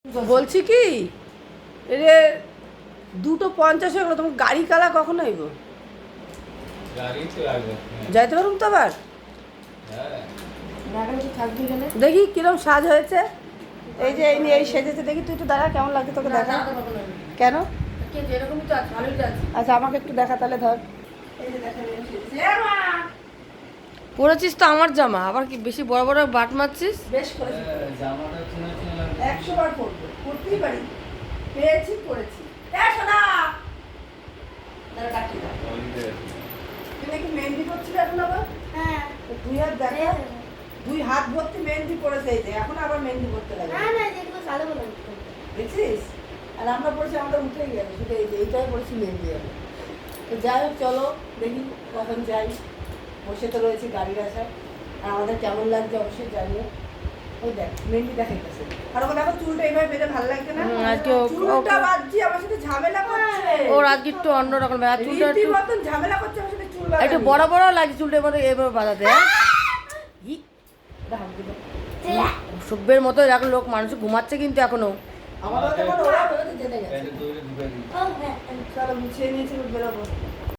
বলছি কি রে 2:50 হয়ে গেল, তোমার গাড়ি কালা কখন হইব? যাইতে পারুম তো আবার। দেখি কিরম সাজ হয়েছে। এই যে এই নিয়ে এই সেজেছে, দেখি তুই একটু দাঁড়া, কেমন লাগছে তোকে দেখা। কেন? আচ্ছা আমাকে একটু দেখা তাহলে, ধর পরেছিস তো আমার জামা, আবার কি বেশি বড় বড় বাট মারছিস? বেশ করেছি, 100 বার পরবো, পরতেই পারি, পেয়েছি পরেছি। তুই নাকি মেহেন্দি করছিস এখন আবার? হ্যাঁ। দুই হাত দেখা, 2 হাত ভর্তি মেহেন্দি পড়েছে, এই যে এখন আবার মেহেন্দি করতে লাগে। না না, যেগুলো কালো বলে দেখছিস? আর আমরা পড়েছি, আমাদের উঠেই গেল, শুধু এই যে এইটাই পড়েছি মেহেন্দি হবে। তো যাই হোক, চলো দেখি কখন যাই। বসে তো রয়েছি গাড়ির আশায়। আর আমাদের কেমন লাগছে অবশ্যই জানিও। ওই দেখ মেহেন্দি দেখাইতেছে, আর ওকে দেখো চুলটা এইভাবে বেঁধে ভালো লাগছে না? আজকে চুলটা বাঁধছি, আমার সাথে ঝামেলা করছে। ওর আজকে একটু অন্যরকম, চুলটা একটু রীতিমতন ঝামেলা করছে আমার সাথে, চুল বাঁধাতে। একটু বড় বড় লাগছে চুলটার মধ্যে, এভাবে বাঁধাতে। সভ্যের মতো এখন লোক মানুষ ঘুমাচ্ছে কিন্তু এখনো। আমাদের এখন ওরা বেরোতে জেনে গেছে। ও হ্যাঁ। চলো গুছিয়ে নিয়েছি, বেরোবো।